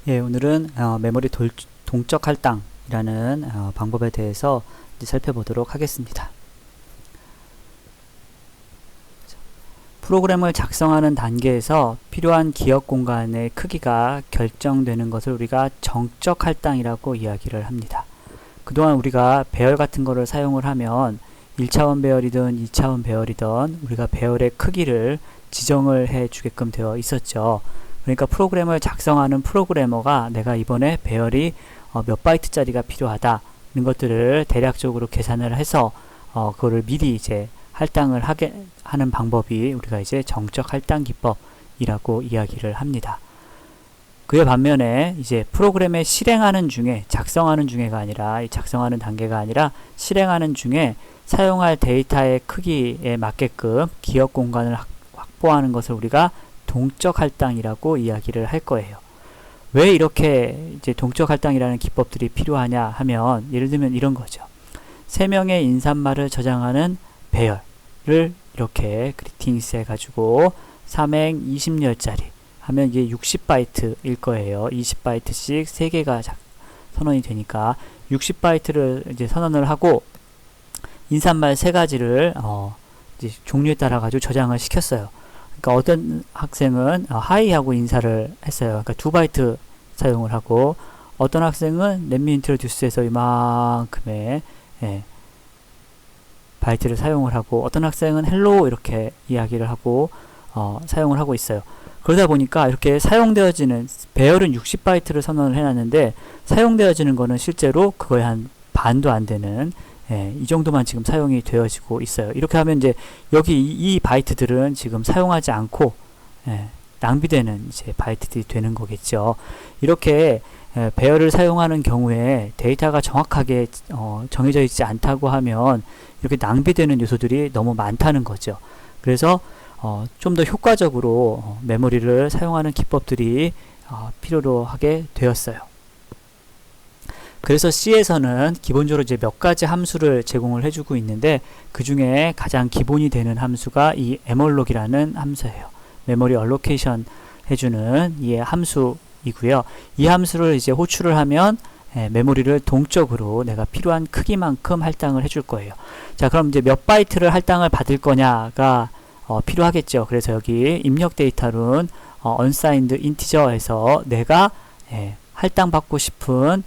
예, 오늘은 메모리 동적 할당이라는 방법에 대해서 이제 살펴보도록 하겠습니다. 프로그램을 작성하는 단계에서 필요한 기억 공간의 크기가 결정되는 것을 우리가 정적 할당이라고 이야기를 합니다. 그동안 우리가 배열 같은 거를 사용을 하면 1차원 배열이든 2차원 배열이든 우리가 배열의 크기를 지정을 해 주게끔 되어 있었죠. 그러니까 프로그램을 작성하는 프로그래머가 내가 이번에 배열이 몇 바이트짜리가 필요하다는 것들을 대략적으로 계산을 해서 그거를 미리 이제 할당을 하는 방법이 우리가 이제 정적 할당 기법이라고 이야기를 합니다. 그에 반면에 이제 프로그램에 실행하는 중에 작성하는 중에가 아니라 작성하는 단계가 아니라 실행하는 중에 사용할 데이터의 크기에 맞게끔 기억 공간을 확보하는 것을 우리가 동적 할당이라고 이야기를 할 거예요. 왜 이렇게 이제 동적 할당이라는 기법들이 필요하냐 하면 예를 들면 이런 거죠. 3명의 인사말을 저장하는 배열을 이렇게 그리팅스 해가지고 3행 20열짜리 하면 이게 60바이트일 거예요. 20바이트씩 3개가 선언이 되니까 60바이트를 이제 선언을 하고 인사말 3가지를 이제 종류에 따라 가지고 저장을 시켰어요. 그러니까 어떤 학생은 하이하고 인사를 했어요. 그러니까 2바이트 사용을 하고 어떤 학생은 Let me introduce에서 이만큼의 바이트를 사용을 하고 어떤 학생은 hello 이렇게 이야기를 하고 사용을 하고 있어요. 그러다 보니까 이렇게 사용되어지는 배열은 60바이트를 선언을 해놨는데 사용되어지는 거는 실제로 그거의 한 반도 안 되는 이 정도만 지금 사용이 되어지고 있어요. 이렇게 하면 이제 여기 이 바이트들은 지금 사용하지 않고 낭비되는 이제 바이트들이 되는 거겠죠. 이렇게 배열을 사용하는 경우에 데이터가 정확하게 정해져 있지 않다고 하면 이렇게 낭비되는 요소들이 너무 많다는 거죠. 그래서 좀 더 효과적으로 메모리를 사용하는 기법들이 필요로 하게 되었어요. 그래서 C에서는 기본적으로 이제 몇 가지 함수를 제공을 해주고 있는데 그 중에 가장 기본이 되는 함수가 이 malloc 이라는 함수예요. 메모리 알로케이션 해주는 이 함수이고요. 이 함수를 이제 호출을 하면 메모리를 동적으로 내가 필요한 크기만큼 할당을 해줄 거예요. 자, 그럼 이제 몇 바이트를 할당을 받을 거냐가 필요하겠죠. 그래서 여기 입력 데이터룬 unsigned integer에서 내가 할당받고 싶은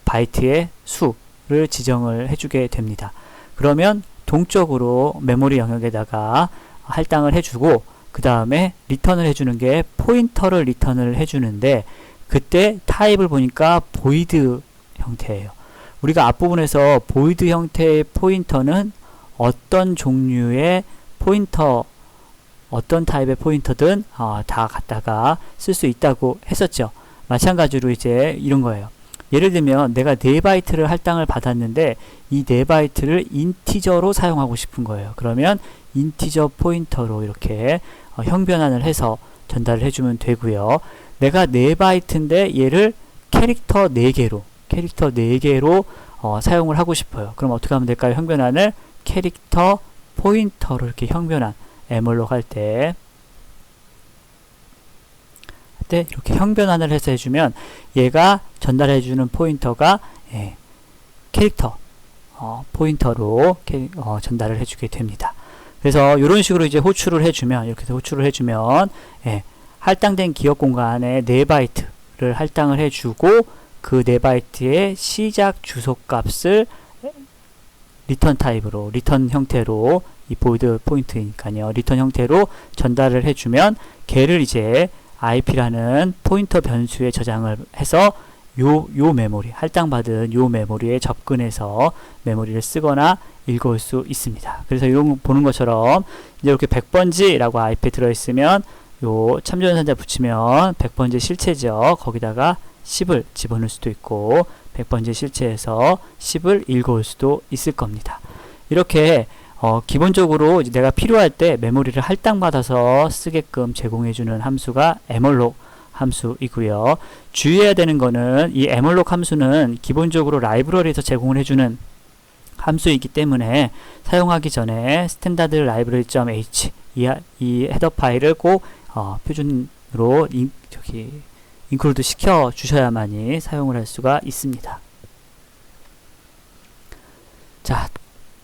바이트의 수를 지정을 해주게 됩니다. 그러면 동적으로 메모리 영역에다가 할당을 해주고 그 다음에 리턴을 해주는 게 포인터를 리턴을 해주는데 그때 타입을 보니까 void 형태예요. 우리가 앞부분에서 void 형태의 포인터는 어떤 종류의 포인터 어떤 타입의 포인터든 다 갖다가 쓸 수 있다고 했었죠. 마찬가지로 이제 이런 거예요. 예를 들면 내가 4바이트를 할당을 받았는데 이 4바이트를 인티저로 사용하고 싶은 거예요. 그러면 인티저 포인터로 이렇게 형변환을 해서 전달을 해주면 되고요. 내가 4바이트인데 얘를 캐릭터 4개로 사용을 하고 싶어요. 그럼 어떻게 하면 될까요? 형변환을 캐릭터 포인터로 이렇게 형변환 malloc 할 때 이렇게 형변환을 해서 해주면 얘가 전달해주는 포인터가 캐릭터 포인터로 전달을 해주게 됩니다. 그래서 이런 식으로 이제 호출을 해주면 이렇게 호출을 해주면 할당된 기억 공간에 4바이트를 할당을 해주고 그 4바이트의 시작 주소 값을 리턴 타입으로 리턴 형태로 이 void 포인트니까요. 리턴 형태로 전달을 해주면 걔를 이제 IP라는 포인터 변수에 저장을 해서 요 메모리, 할당받은 요 메모리에 접근해서 메모리를 쓰거나 읽어올 수 있습니다. 그래서 이런 보는 것처럼 이제 이렇게 100번지라고 IP에 들어있으면 요 참조연산자 붙이면 100번지 실체죠. 거기다가 10을 집어넣을 수도 있고 100번지 실체에서 10을 읽어올 수도 있을 겁니다. 이렇게 기본적으로 이제 내가 필요할 때 메모리를 할당받아서 쓰게끔 제공해주는 함수가 malloc 함수이고요. 주의해야 되는 거는 이 malloc 함수는 기본적으로 라이브러리에서 제공을 해주는 함수이기 때문에 사용하기 전에 standard library.h 이 헤더 파일을 꼭 표준으로 인클루드 시켜 주셔야만이 사용을 할 수가 있습니다. 자,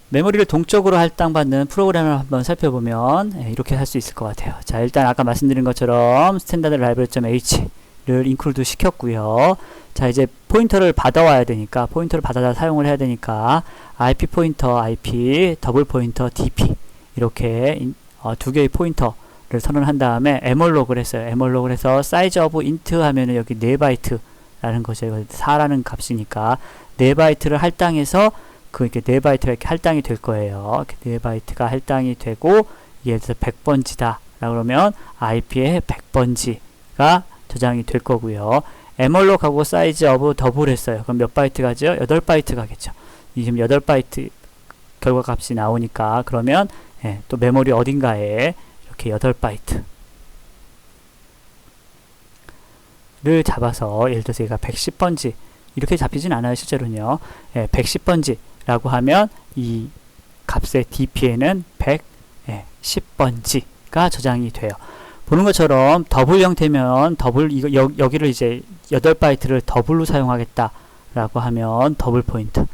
메모리를 동적으로 할당받는 프로그램을 한번 살펴보면 이렇게 할 수 있을 것 같아요. 자, 일단 아까 말씀드린 것처럼 스탠다드 라이브러리.h를 인클루드 시켰고요. 자, 이제 포인터를 받아와야 되니까, 포인터를 받아다 사용을 해야 되니까 IP 포인터, IP, 더블 포인터, DP 이렇게 두 개의 포인터를 선언한 다음에 에멀로그를 했어요. 에멀로그를 해서 사이즈 오브 인트 하면은 여기 4바이트라는 거죠. 4라는 값이니까 4바이트를 할당해서 이렇게 4바이트가 이렇게 할당이 될 거예요. 이렇게 4바이트가 할당이 되고, 예를 들어서 100번지다. 라고 그러면 IP에 100번지가 저장이 될 거고요. 에멀록하고 사이즈 오브 더블 했어요. 그럼 몇 바이트 가죠? 8바이트 가겠죠. 지금 8바이트 결과 값이 나오니까, 그러면 또 메모리 어딘가에 이렇게 8바이트를 잡아서, 예를 들어서 얘가 110번지 이렇게 잡히진 않아요. 실제로는요. 110번지 라고 하면 이 값의 DP에는 110번지가 저장이 돼요. 보는 것처럼 더블 형태면 더블, 여기를 이제 8바이트를 더블로 사용하겠다 라고 하면 더블 포인터,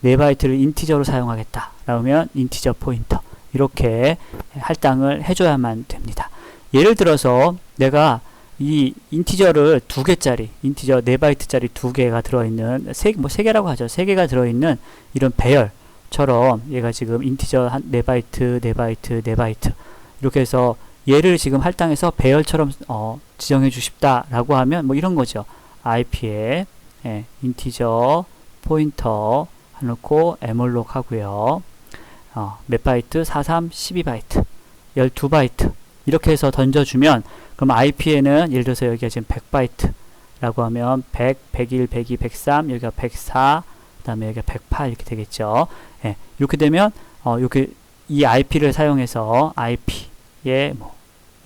4바이트를 인티저로 사용하겠다 라고 하면 인티저 포인터, 이렇게 할당을 해줘야만 됩니다. 예를 들어서 내가 이 인티저를 2개짜리, 인티저 4바이트짜리 2개가 들어있는, 3개라고 하죠. 3개가 들어있는 이런 배열처럼 얘가 지금 인티저 한 4바이트, 4바이트, 4바이트 이렇게 해서 얘를 지금 할당해서 배열처럼 지정해 주십다라고 하면 뭐 이런 거죠. IP에 인티저 포인터 해놓고 에멀록 하고요. 몇 바이트? 43, 12바이트, 12바이트 이렇게 해서 던져주면, 그럼 IP에는 예를 들어서 여기가 지금 100바이트라고 하면 100, 101, 102, 103, 여기가 104, 그 다음에 여기가 108 이렇게 되겠죠. 이렇게 되면 이렇게 이 IP를 사용해서 IP에 뭐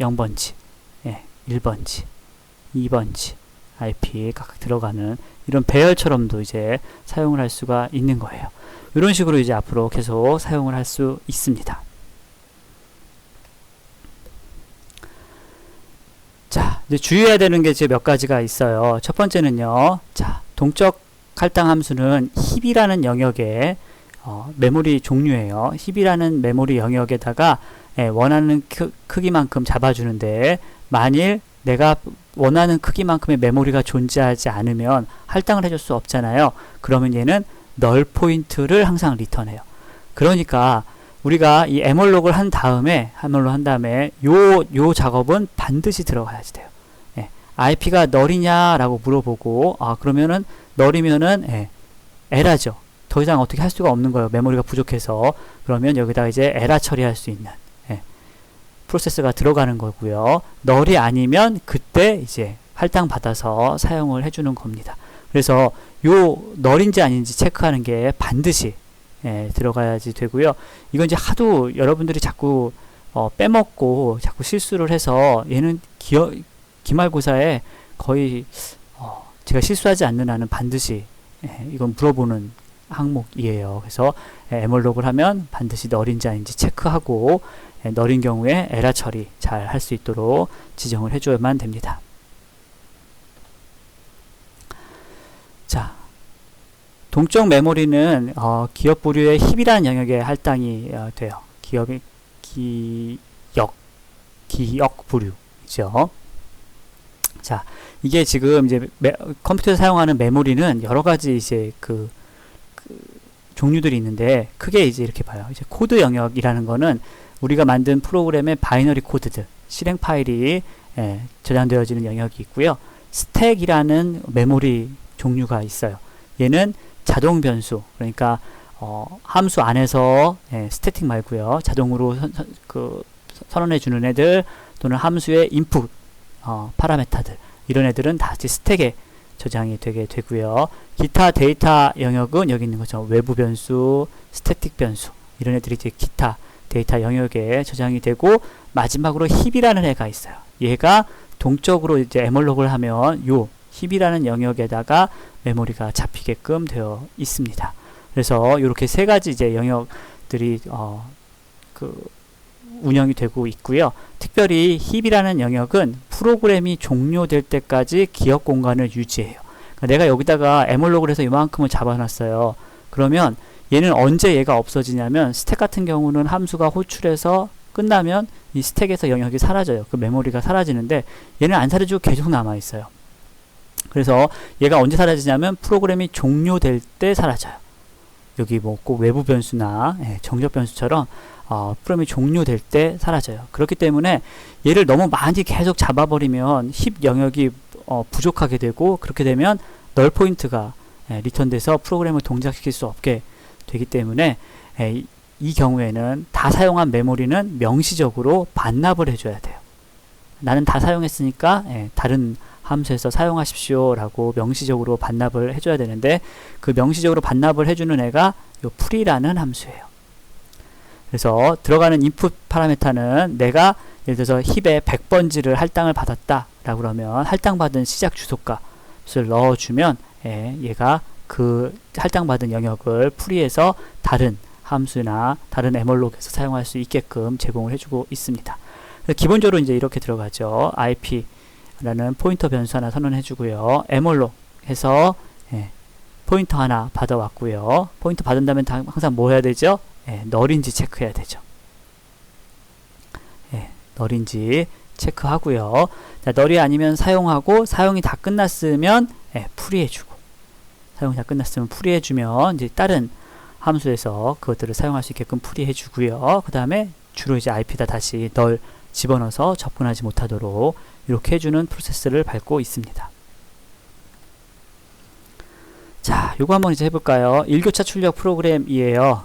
0번지, 1번지, 2번지 IP 각각 들어가는 이런 배열처럼도 이제 사용을 할 수가 있는 거예요. 이런 식으로 이제 앞으로 계속 사용을 할 수 있습니다. 자, 이제 주의해야 되는 게 이제 몇 가지가 있어요. 첫 번째는요. 자, 동적 할당 함수는 힙이라는 영역의 메모리 종류예요. 힙이라는 메모리 영역에다가 원하는 크기만큼 잡아주는데, 만일 내가 원하는 크기만큼의 메모리가 존재하지 않으면 할당을 해줄 수 없잖아요. 그러면 얘는 널 포인트를 항상 리턴해요. 그러니까 우리가 이 에멀록을 한 다음에 요 작업은 반드시 들어가야지 돼요. IP가 널이냐라고 물어보고, 그러면은 널이면은 에라죠. 더 이상 어떻게 할 수가 없는 거예요. 메모리가 부족해서. 그러면 여기다 이제 에라 처리할 수 있는 프로세스가 들어가는 거고요. 널이 아니면 그때 이제 할당 받아서 사용을 해주는 겁니다. 그래서 요 널인지 아닌지 체크하는 게 반드시 들어가야지 되고요. 이건 이제 하도 여러분들이 자꾸 빼먹고 자꾸 실수를 해서, 얘는 기말고사에 거의 제가 실수하지 않는 한은 반드시 이건 물어보는 항목이에요. 그래서 에멀록을 하면 반드시 널인지 아닌지 체크하고, 널인 경우에 에라 처리 잘 할 수 있도록 지정을 해줘야만 됩니다. 자, 동적 메모리는 기억 부류의 힙이라는 영역에 할당이 돼요. 기억 부류죠. 자, 이게 지금 이제 컴퓨터에 사용하는 메모리는 여러 가지 이제 그 종류들이 있는데, 크게 이제 이렇게 봐요. 이제 코드 영역이라는 거는 우리가 만든 프로그램의 바이너리 코드들, 실행 파일이 저장되어지는 영역이 있고요. 스택이라는 메모리 종류가 있어요. 얘는 자동 변수, 그러니까 함수 안에서 스태틱 말고요, 자동으로 선언해 주는 애들, 또는 함수의 인풋 파라메타들, 이런 애들은 다 스택에 저장이 되게 되고요. 기타 데이터 영역은 여기 있는 거죠. 외부 변수, 스태틱 변수, 이런 애들이 이제 기타 데이터 영역에 저장이 되고, 마지막으로 힙이라는 애가 있어요. 얘가 동적으로 이제 에멀록을 하면 요 힙이라는 영역에다가 메모리가 잡히게끔 되어 있습니다. 그래서 이렇게 세 가지 이제 영역들이 운영이 되고 있고요. 특별히 힙이라는 영역은 프로그램이 종료될 때까지 기억 공간을 유지해요. 그러니까 내가 여기다가 에몰록을 해서 이만큼을 잡아놨어요. 그러면 얘는 언제 얘가 없어지냐면 스택 같은 경우는 함수가 호출해서 끝나면 이 스택에서 영역이 사라져요. 그 메모리가 사라지는데 얘는 안 사라지고 계속 남아있어요. 그래서 얘가 언제 사라지냐면 프로그램이 종료될 때 사라져요. 여기 뭐 꼭 외부 변수나 정적 변수처럼 프로그램이 종료될 때 사라져요. 그렇기 때문에 얘를 너무 많이 계속 잡아버리면 힙 영역이 부족하게 되고, 그렇게 되면 널 포인트가 리턴돼서 프로그램을 동작시킬 수 없게 되기 때문에 이 경우에는 다 사용한 메모리는 명시적으로 반납을 해줘야 돼요. 나는 다 사용했으니까 다른 함수에서 사용하십시오 라고 명시적으로 반납을 해줘야 되는데, 그 명시적으로 반납을 해주는 애가 요 풀이라는 함수예요. 그래서 들어가는 인풋 파라미터는 내가 예를 들어서 힙에 100번지를 할당을 받았다 라고 그러면 할당받은 시작 주소값을 넣어주면 얘가 그 할당받은 영역을 풀이해서 다른 함수나 다른 에몰록에서 사용할 수 있게끔 제공을 해주고 있습니다. 기본적으로 이제 이렇게 들어가죠. IP라는 포인터 변수 하나 선언해주고요. 에몰록 해서 포인터 하나 받아왔고요. 포인터 받은 다음에 항상 뭐 해야 되죠? 널인지 체크해야 되죠. 널인지 체크하고요. 자, 널이 아니면 사용하고, 사용이 다 끝났으면 풀이해주고, 사용이 다 끝났으면 풀이해주면 이제 다른 함수에서 그것들을 사용할 수 있게끔 풀이해주고요. 그 다음에 주로 이제 IP에다 다시 널 집어넣어서 접근하지 못하도록 이렇게 해주는 프로세스를 밟고 있습니다. 자, 요거 한번 이제 해볼까요? 일교차 출력 프로그램이에요.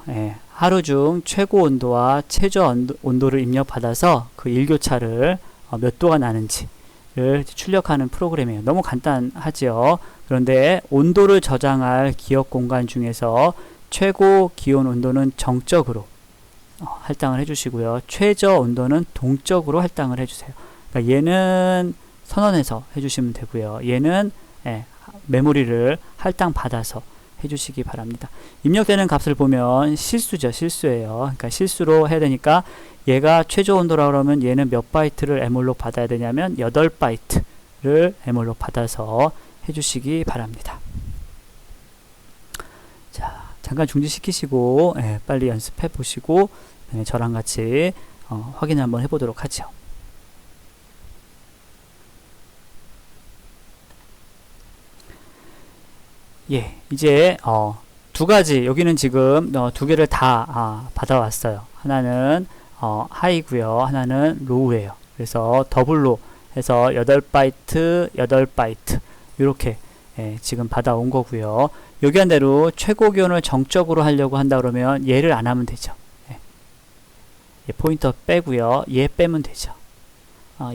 하루 중 최고 온도와 최저 온도를 입력받아서 그 일교차를 몇 도가 나는지를 출력하는 프로그램이에요. 너무 간단하죠. 그런데 온도를 저장할 기억 공간 중에서 최고 기온 온도는 정적으로 할당을 해주시고요. 최저 온도는 동적으로 할당을 해주세요. 그러니까 얘는 선언해서 해주시면 되고요. 얘는 메모리를 할당 받아서 해주시기 바랍니다. 입력되는 값을 보면 실수죠. 실수예요. 그러니까 실수로 해야 되니까 얘가 최저 온도라 그러면 얘는 몇 바이트를 에몰록 받아야 되냐면 8바이트를 에몰록 받아서 해주시기 바랍니다. 자, 잠깐 중지시키시고 빨리 연습해 보시고 저랑 같이 확인 한번 해보도록 하죠. 이제 두 가지, 여기는 지금 두 개를 다 받아왔어요. 하나는 하이고요, 하나는 로우예요. 그래서 더블로 해서 8바이트 8바이트 이렇게 지금 받아온 거고요. 여기 한 대로 최고 기온을 정적으로 하려고 한다 그러면 얘를 안 하면 되죠. 얘 포인터 빼고요, 얘 빼면 되죠.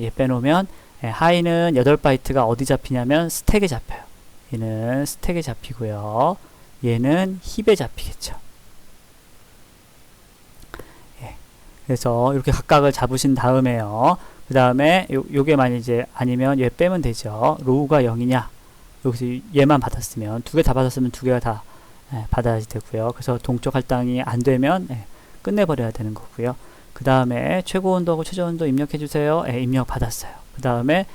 얘 빼놓으면 하이는 8바이트가 어디 잡히냐면 스택에 잡혀요. 얘는 스택에 잡히고요. 얘는 힙에 잡히겠죠. 그래서 이렇게 각각을 잡으신 다음에요. 그 다음에 요게 만약 이제 아니면 얘 빼면 되죠. 로우가 0이냐? 여기서 얘만 받았으면, 두 개 다 받았으면 두 개가 다 받아야 되고요. 그래서 동적 할당이 안 되면 끝내버려야 되는 거고요. 그 다음에 최고 온도하고 최저 온도 입력해 주세요. 입력 받았어요. 그 다음에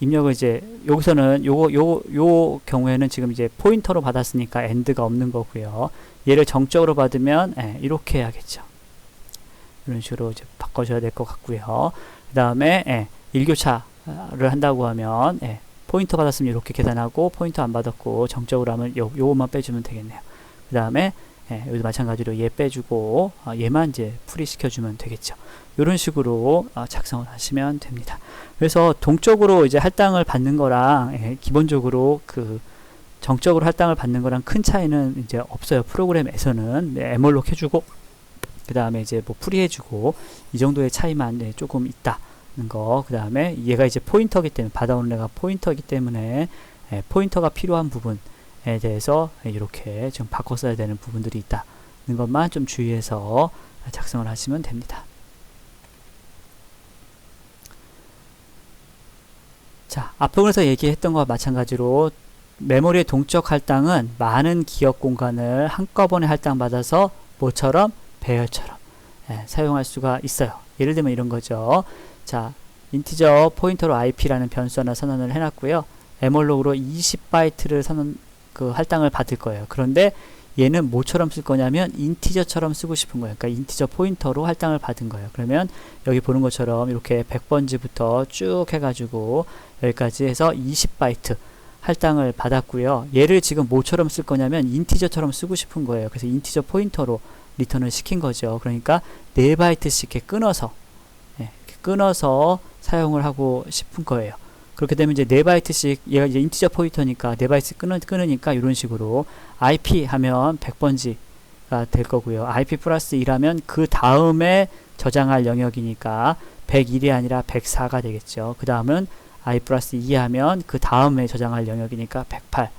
입력을 이제 여기서는 요 경우에는 지금 이제 포인터로 받았으니까 엔드가 없는 거고요. 얘를 정적으로 받으면 이렇게 해야겠죠. 이런 식으로 이제 바꿔줘야 될 것 같고요. 그 다음에 일교차를 한다고 하면 포인터 받았으면 이렇게 계산하고, 포인터 안 받았고 정적으로 하면 요것만 빼주면 되겠네요. 그 다음에 여기도 마찬가지로 얘 빼주고 얘만 이제 풀이 시켜주면 되겠죠. 이런 식으로 작성을 하시면 됩니다. 그래서 동적으로 이제 할당을 받는 거랑 기본적으로 그 정적으로 할당을 받는 거랑 큰 차이는 이제 없어요. 프로그램에서는 에몰록 해주고 그 다음에 이제 뭐 풀이 해주고 이 정도의 차이만 조금 있다는 거. 그 다음에 얘가 이제 포인터기 때문에, 받아오는 애가 포인터이기 때문에 포인터가 필요한 부분에 대해서 이렇게 좀 바꿔 써야 되는 부분들이 있다는 것만 좀 주의해서 작성을 하시면 됩니다. 자, 앞부분에서 얘기했던 것과 마찬가지로 메모리의 동적 할당은 많은 기억 공간을 한꺼번에 할당받아서 뭐처럼? 배열처럼 사용할 수가 있어요. 예를 들면 이런 거죠. 자, 인티저 포인터로 IP라는 변수 하나 선언을 해놨고요. 에멀록으로 20바이트를 할당을 받을 거예요. 그런데 얘는 뭐처럼 쓸 거냐면 인티저처럼 쓰고 싶은 거예요. 그러니까 인티저 포인터로 할당을 받은 거예요. 그러면 여기 보는 것처럼 이렇게 100번지부터 쭉 해가지고 여기까지 해서 20바이트 할당을 받았고요. 얘를 지금 뭐처럼 쓸 거냐면 인티저처럼 쓰고 싶은 거예요. 그래서 인티저 포인터로 리턴을 시킨 거죠. 그러니까 4바이트씩 이렇게 끊어서 사용을 하고 싶은 거예요. 그렇게 되면 이제 4바이트씩, 얘가 이제 인티저 포인터니까 4바이트 끊으니까 이런 식으로 IP 하면 100번지가 될 거고요. IP 플러스 1하면 그 다음에 저장할 영역이니까 101이 아니라 104가 되겠죠. 그 다음은 IP 플러스 2 하면 그 다음에 저장할 영역이니까 108.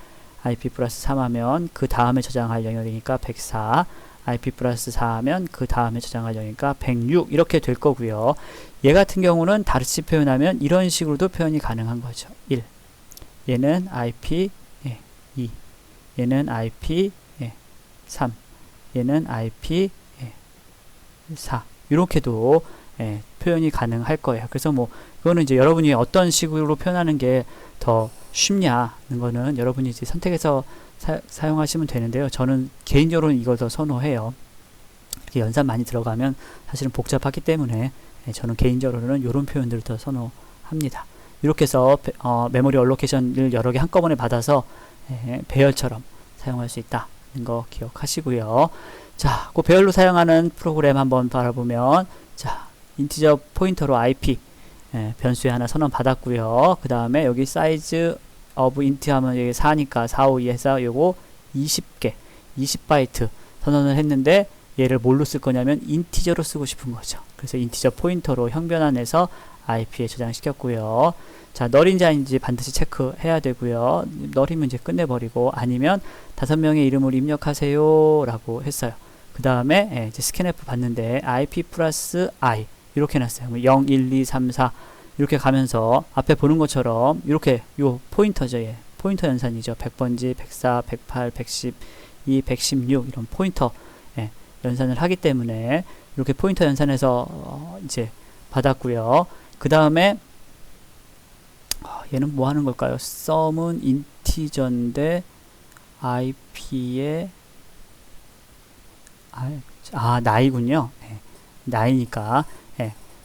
IP 플러스 3 하면 그 다음에 저장할 영역이니까 104. IP 플러스 4 하면 그 다음에 저장할 영역이니까 106. 이렇게 될 거고요. 얘 같은 경우는 다르게 표현하면 이런 식으로도 표현이 가능한 거죠. 1. 얘는 IP 2. 얘는 IP 3. 얘는 IP 4. 이렇게도 표현이 가능할 거예요. 그래서 뭐 그거는 이제 여러분이 어떤 식으로 표현하는 게 더 쉽냐는 거는 여러분이 이제 선택해서 사용하시면 되는데요. 저는 개인적으로는 이걸 더 선호해요. 이렇게 연산 많이 들어가면 사실은 복잡하기 때문에 저는 개인적으로는 이런 표현들을 더 선호합니다. 이렇게 해서 메모리 얼로케이션을 여러 개 한꺼번에 받아서 배열처럼 사용할 수 있다는 거 기억하시고요. 자, 그 배열로 사용하는 프로그램 한번 바라보면, 자, 인티저 포인터로 IP 변수에 하나 선언 받았고요. 그 다음에 여기 사이즈 of int 하면 여기 4니까 4, 5, 2 해서 요거 20개, 20바이트 선언을 했는데 얘를 뭘로 쓸 거냐면 인티저로 쓰고 싶은 거죠. 그래서 인티저 포인터로 형변환해서 IP에 저장시켰고요. 자, 널인지 아닌지 반드시 체크해야 되고요. 널이면 이제 끝내버리고, 아니면 5명의 이름을 입력하세요 라고 했어요. 그 다음에 이제 스캔F 봤는데 IP 플러스 I 이렇게 해놨어요. 0, 1, 2, 3, 4 이렇게 가면서 앞에 보는 것처럼 이렇게 요 포인터죠. 포인터 연산이죠. 100번지, 104, 108, 112, 116 이런 포인터 연산을 하기 때문에 이렇게 포인터 연산해서 이제 받았고요. 그 다음에 얘는 뭐 하는 걸까요? sum은 인티저인데 IP에 나이군요. 나이니까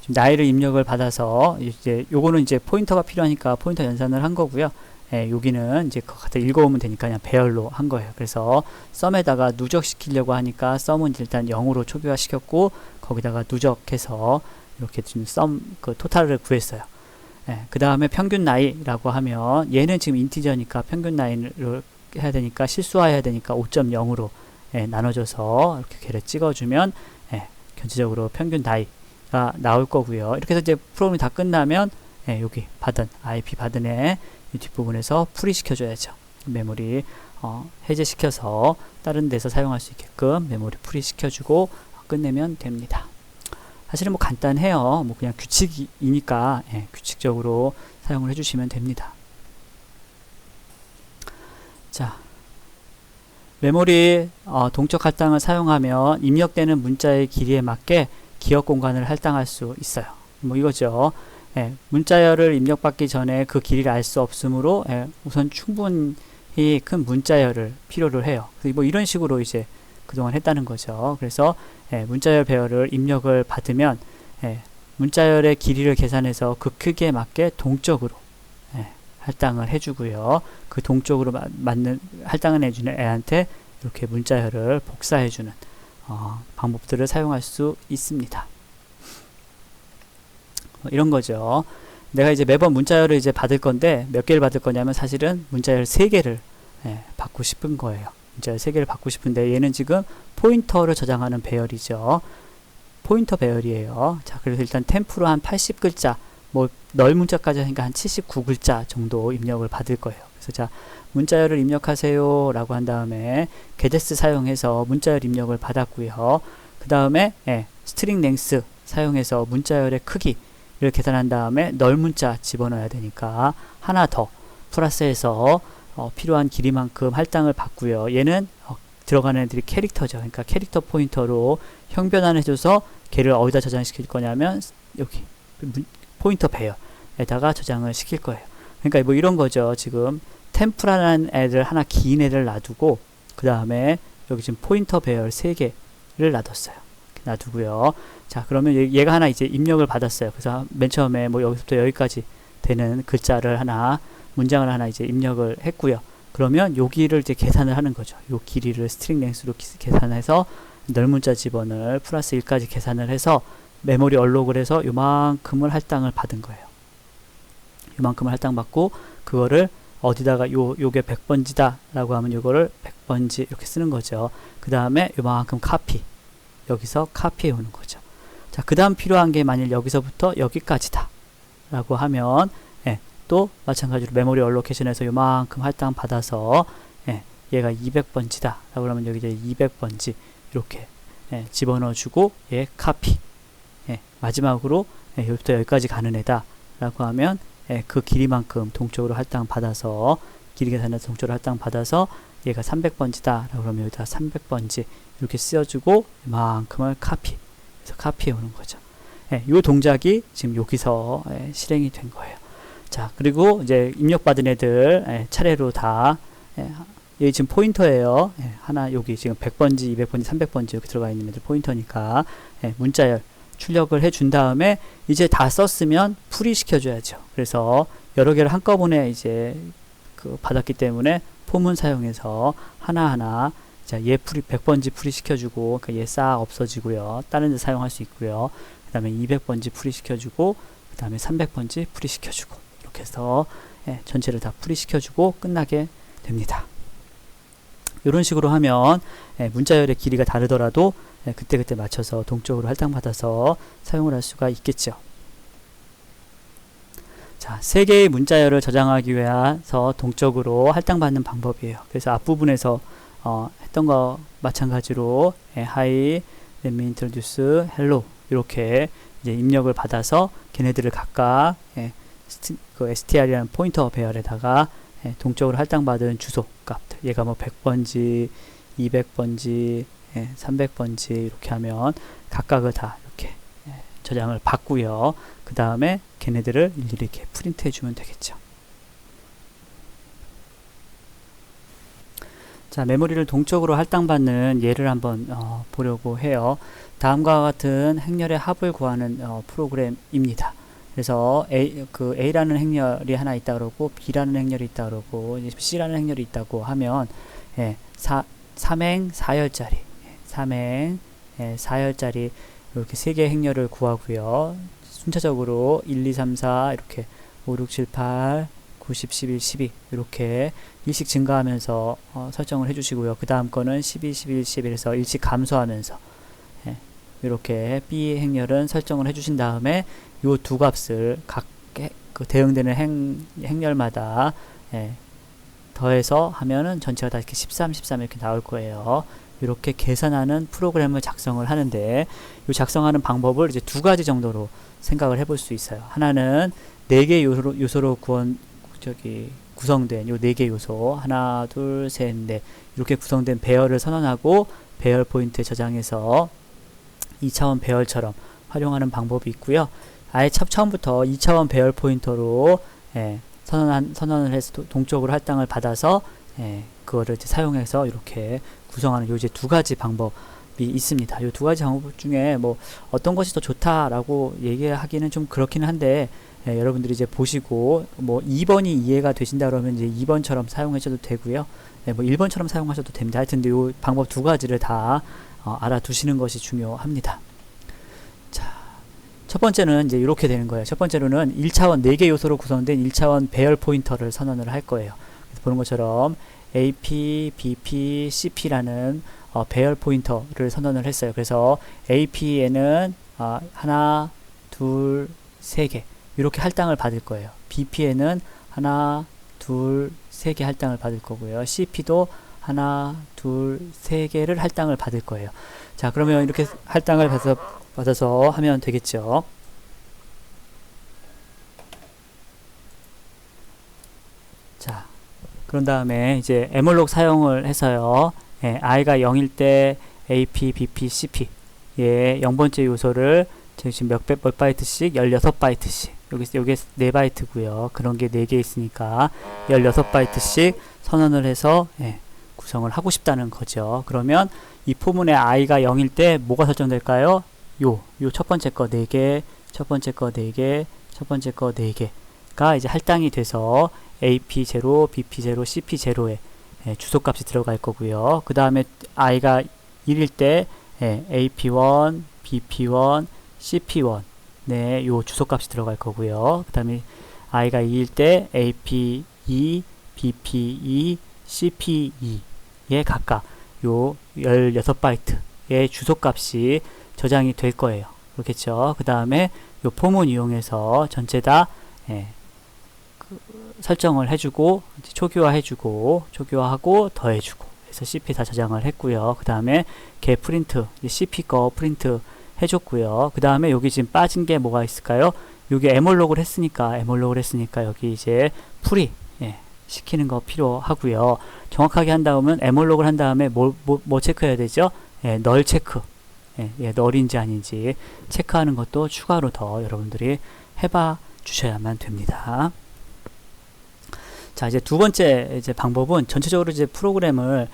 지금 나이를 입력을 받아서 이제 요거는 이제 포인터가 필요하니까 포인터 연산을 한 거고요. 여기는 이제 그거 갖다 읽어오면 되니까 그냥 배열로 한 거예요. 그래서 썸에다가 누적시키려고 하니까 썸은 일단 0으로 초기화 시켰고, 거기다가 누적해서 이렇게 지금 그 토탈을 구했어요. 그 다음에 평균 나이라고 하면 얘는 지금 인티저니까 평균 나이를 해야 되니까 실수화해야 되니까 5.0으로 나눠줘서 이렇게 개를 찍어주면 전체적으로 평균 나이가 나올 거고요. 이렇게 해서 이제 프로그램이 다 끝나면 여기 IP 받은 애 이 뒷부분에서 풀이 시켜줘야죠. 메모리 해제시켜서 다른 데서 사용할 수 있게끔 메모리 풀이 시켜주고 끝내면 됩니다. 사실은 뭐 간단해요. 뭐 그냥 규칙이니까 규칙적으로 사용을 해주시면 됩니다. 자, 메모리 동적 할당을 사용하면 입력되는 문자의 길이에 맞게 기억 공간을 할당할 수 있어요. 뭐 이거죠. 문자열을 입력받기 전에 그 길이를 알 수 없으므로 우선 충분히 큰 문자열을 필요로 해요. 뭐 이런 식으로 이제 그동안 했다는 거죠. 그래서 문자열 배열을 입력을 받으면 문자열의 길이를 계산해서 그 크기에 맞게 동적으로 할당을 해주고요. 그 동적으로 맞는 할당을 해주는 애한테 이렇게 문자열을 복사해주는 방법들을 사용할 수 있습니다. 이런 거죠. 내가 이제 매번 문자열을 이제 받을 건데 몇 개를 받을 거냐면 사실은 문자열 3개를 받고 싶은 거예요. 문자열 3개를 받고 싶은데 얘는 지금 포인터를 저장하는 배열이죠. 포인터 배열이에요. 자, 그래서 일단 템프로 한 80글자, 뭐 널 문자까지 하니까 한 79글자 정도 입력을 받을 거예요. 그래서 자, 문자열을 입력하세요 라고 한 다음에 게데스 사용해서 문자열 입력을 받았고요. 그 다음에 스트링 랭스 사용해서 문자열의 크기를 계산한 다음에 널 문자 집어넣어야 되니까 하나 더 플러스해서 필요한 길이만큼 할당을 받고요. 얘는 들어가는 애들이 캐릭터죠. 그러니까 캐릭터 포인터로 형변환해줘서 걔를 어디다 저장시킬 거냐면 여기 포인터 배열에다가 저장을 시킬 거예요. 그러니까 뭐 이런 거죠. 지금 템프라는 애들 하나 긴 애를 놔두고 그 다음에 여기 지금 포인터 배열 3개를 놔뒀어요. 놔두고요. 자, 그러면 얘가 하나 이제 입력을 받았어요. 그래서 맨 처음에 뭐 여기서부터 여기까지 되는 글자를 하나, 문장을 하나 이제 입력을 했고요. 그러면 여기를 이제 계산을 하는 거죠. 요 길이를 스트링 랭스로 계산해서 넓문자 집어넣을 플러스 1까지 계산을 해서 메모리 얼록을 해서 요만큼을 할당을 받은 거예요. 요만큼을 할당받고 그거를 어디다가 요게 100번지다 라고 하면 요거를 100번지 이렇게 쓰는 거죠. 그 다음에 요만큼 카피, 여기서 카피해 오는 거죠. 자, 그 다음 필요한 게 만일 여기서부터 여기까지다 라고 하면 또 마찬가지로 메모리 얼로케이션에서 요만큼 할당 받아서 얘가 200번지다 라고 하면 여기 이제 200번지 이렇게 집어넣어 주고 얘 카피, 마지막으로 여기부터 여기까지 가는 애다 라고 하면 그 길이만큼 동적으로 할당 받아서 길이 계산해서 동적으로 할당 받아서 얘가 300번지다 라고 하면 여기다 300번지 이렇게 쓰여주고 이만큼을 카피, 그래서 카피해 오는 거죠. 이 동작이 지금 여기서 실행이 된 거예요. 자, 그리고 이제 입력받은 애들 차례로 다 여기 지금 포인터예요. 하나 여기 지금 100번지, 200번지, 300번지 이렇게 들어가 있는 애들 포인터니까 문자열 출력을 해준 다음에 이제 다 썼으면 풀이 시켜줘야죠. 그래서 여러 개를 한꺼번에 이제 받았기 때문에 폼은 사용해서 하나하나 자, 얘 풀이 100번지 풀이 시켜주고 그러니까 얘 싹 없어지고요. 다른 데 사용할 수 있고요. 그 다음에 200번지 풀이 시켜주고 그 다음에 300번지 풀이 시켜주고 이렇게 해서 전체를 다 풀이 시켜주고 끝나게 됩니다. 이런 식으로 하면 문자열의 길이가 다르더라도 그때그때 맞춰서 동적으로 할당받아서 사용을 할 수가 있겠죠. 자, 3개의 문자열을 저장하기 위해서 동적으로 할당받는 방법이에요. 그래서 앞부분에서 했던 거 마찬가지로 hi, let me introduce, hello 이렇게 이제 입력을 받아서 걔네들을 각각 그 str이라는 포인터 배열에다가 동적으로 할당받은 주소 값들 얘가 뭐 100번지, 200번지, 300번지 이렇게 하면 각각을 다 이렇게 저장을 받고요. 그 다음에 걔네들을 일일이 이렇게 프린트 해주면 되겠죠. 자, 메모리를 동적으로 할당받는 예를 한번 보려고 해요. 다음과 같은 행렬의 합을 구하는 프로그램입니다. 그래서 A라는 행렬이 하나 있다 그러고 B라는 행렬이 있다 그러고 C라는 행렬이 있다고 하면 3행 4열짜리 3행 4열짜리 이렇게 3개의 행렬을 구하고요. 순차적으로 1, 2, 3, 4 이렇게 5, 6, 7, 8 9, 10, 11, 12 이렇게 일씩 증가하면서 설정을 해주시고요. 그 다음 거는 12, 11, 11에서 일씩 감소하면서 이렇게 B 행렬은 설정을 해주신 다음에 요 두 값을 각 그 대응되는 행렬마다 더해서 하면은 전체가 다 이렇게 13, 13 이렇게 나올 거예요. 이렇게 계산하는 프로그램을 작성을 하는데 이 작성하는 방법을 이제 2가지 정도로 생각을 해볼 수 있어요. 하나는 4개 요소로 구성된 요 4개 요소 하나, 둘, 셋, 넷 이렇게 구성된 배열을 선언하고 배열 포인트에 저장해서 2차원 배열처럼 활용하는 방법이 있고요. 아예 처음부터 2차원 배열 포인터로 선언을 해서 동적으로 할당을 받아서 그거를 이제 사용해서 이렇게 구성하는 요 이제 2가지 방법이 있습니다. 요 2가지 방법 중에 뭐 어떤 것이 더 좋다라고 얘기하기는 좀 그렇기는 한데 여러분들이 이제 보시고 뭐 2번이 이해가 되신다 그러면 이제 2번처럼 사용하셔도 되고요. 뭐 1번처럼 사용하셔도 됩니다. 하여튼 요 방법 2가지를 다 알아두시는 것이 중요합니다. 자, 첫 번째는 이제 이렇게 되는 거예요. 첫 번째로는 1차원 4개 요소로 구성된 1차원 배열 포인터를 선언을 할 거예요. 그래서 보는 것처럼 AP, BP, CP라는 배열 포인터를 선언을 했어요. 그래서 AP에는 하나, 둘, 3개 이렇게 할당을 받을 거예요. BP에는 하나, 둘, 3개 할당을 받을 거고요. CP도 하나, 둘, 3개를 할당을 받을 거예요. 자, 그러면 이렇게 할당을 받아서 하면 되겠죠. 자, 그런 다음에 이제 에몰록 사용을 해서요. i가 0일 때 AP, BP, CP 예, 0번째 요소를 지금 몇 바이트씩? 16바이트씩. 요게 4바이트고요. 그런 게 4개 있으니까 16바이트씩 선언을 해서 예, 구성을 하고 싶다는 거죠. 그러면 이 포문에 i가 0일 때 뭐가 설정될까요? 요 첫 번째 거 4개, 첫 번째 거 4개, 첫 번째 거 4개가 이제 할당이 돼서 AP0, BP0, CP0에 예, 주소값이 들어갈 거고요. 그 다음에 i가 1일 때 예, AP1, BP1, CP1 네, 요 주소값이 들어갈 거고요. 그 다음에 i가 2일 때 AP2, BP2, CP2에 각각 요 16바이트의 주소값이 저장이 될 거예요. 그렇겠죠? 그 다음에 요 포문 이용해서 전체 다 예, 설정을 해주고 초기화해주고 초기화하고 더해주고 해서 CP 다 저장을 했고요. 그 다음에 걔 프린트 CP 거 프린트 해줬고요. 그 다음에 여기 지금 빠진 게 뭐가 있을까요? 여기 에몰록을 했으니까 여기 이제 풀이 예, 시키는 거 필요하고요. 정확하게 한 다음은 에몰록을 한 다음에 뭐 체크해야 되죠? 예, 널 체크 예, 널인지 아닌지 체크하는 것도 추가로 더 여러분들이 해봐 주셔야만 됩니다. 자, 이제 두 번째 이제 방법은 전체적으로 이제 프로그램을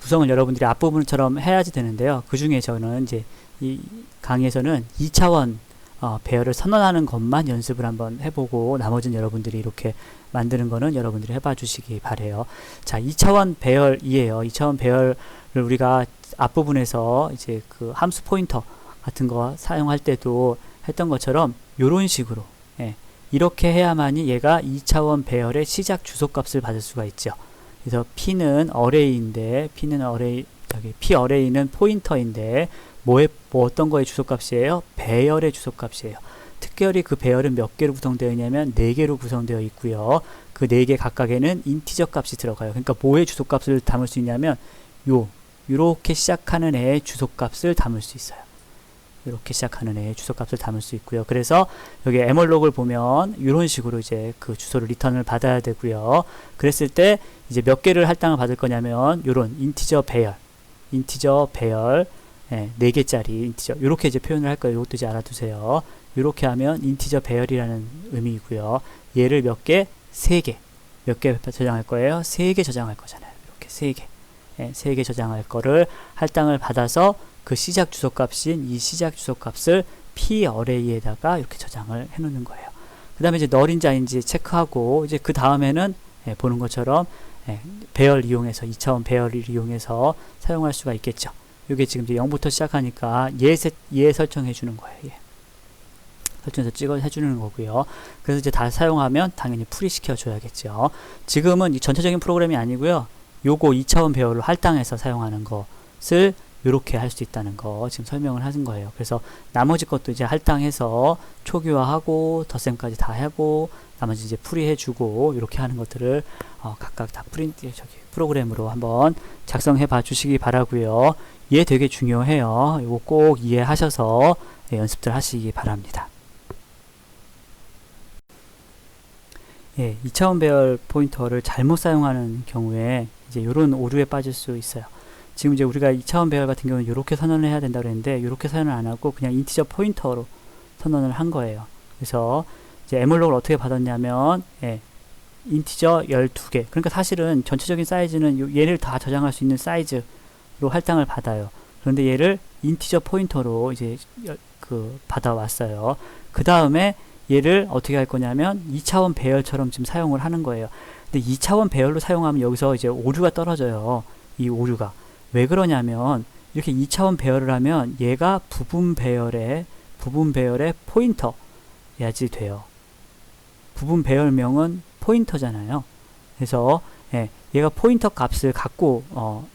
구성을 여러분들이 앞부분처럼 해야지 되는데요. 그 중에 저는 이제 이 강의에서는 2차원 배열을 선언하는 것만 연습을 한번 해보고 나머지는 여러분들이 이렇게 만드는 거는 여러분들이 해봐 주시기 바래요. 자, 2차원 배열이에요. 2차원 배열을 우리가 앞부분에서 이제 그 함수 포인터 같은 거 사용할 때도 했던 것처럼 요런 식으로 예, 이렇게 해야만이 얘가 2차원 배열의 시작 주소값을 받을 수가 있죠. 그래서 P는 어레이인데 P 어레이는 포인터인데 뭐 어떤 거의 주소값이에요? 배열의 주소값이에요. 특별히 그 배열은 몇 개로 구성되어 있냐면 4개로 구성되어 있고요. 그 4개 각각에는 인티저 값이 들어가요. 그러니까 뭐의 주소값을 담을 수 있냐면 요렇게 시작하는 애의 주소값을 담을 수 있어요. 이렇게 시작하는 애의 주소값을 담을 수 있고요. 그래서 여기 에몰록을 보면 이런 식으로 이제 그 주소를 리턴을 받아야 되고요. 그랬을 때 이제 몇 개를 할당을 받을 거냐면 요런 인티저 배열 예, 4개짜리 인티저 이렇게 이제 표현을 할 거예요. 이것도 이제 알아두세요. 이렇게 하면 인티저 배열이라는 의미이고요. 얘를 몇 개? 3개. 몇 개 저장할 거예요? 3개 저장할 거잖아요. 이렇게 3개. 예, 3개 저장할 거를 할당을 받아서 그 시작 주소값인 이 시작 주소값을 P 어레이에다가 이렇게 저장을 해 놓는 거예요. 그 다음에 이제 널인지 아닌지 체크하고 이제 그 다음에는 예, 보는 것처럼 예, 배열 이용해서 2차원 배열을 이용해서 사용할 수가 있겠죠. 이게 지금 이제 0부터 시작하니까 얘 설정해 주는 거예요. 예. 설정해서 찍어 해주는 거고요. 그래서 이제 다 사용하면 당연히 풀이 시켜줘야겠죠. 지금은 이 전체적인 프로그램이 아니고요. 요거 2차원 배열로 할당해서 사용하는 것을 이렇게 할 수 있다는 거 지금 설명을 하는 거예요. 그래서 나머지 것도 이제 할당해서 초기화하고 덧셈까지 다 하고 나머지 이제 풀이해주고 이렇게 하는 것들을 각각 다 프로그램으로 한번 작성해 봐 주시기 바라고요. 얘 되게 중요해요. 이거 꼭 이해하셔서 연습들 하시기 바랍니다. 예, 2차원 배열 포인터를 잘못 사용하는 경우에 이제 이런 오류에 빠질 수 있어요. 지금 이제 우리가 2차원 배열 같은 경우는 이렇게 선언을 해야 된다고 그랬는데 이렇게 선언을 안 하고 그냥 인티저 포인터로 선언을 한 거예요. 그래서 이제 에몰록을 어떻게 받았냐면 예, 인티저 12개. 그러니까 사실은 전체적인 사이즈는 얘를 다 저장할 수 있는 사이즈로 할당을 받아요. 그런데 얘를 인티저 포인터로 이제 받아왔어요. 그 다음에 얘를 어떻게 할 거냐면 2차원 배열처럼 지금 사용을 하는 거예요. 근데 2차원 배열로 사용하면 여기서 이제 오류가 떨어져요. 이 오류가. 왜 그러냐면 이렇게 2차원 배열을 하면 얘가 부분 배열의 포인터 야지 돼요. 부분 배열명은 포인터잖아요. 그래서 예, 얘가 포인터 값을 갖고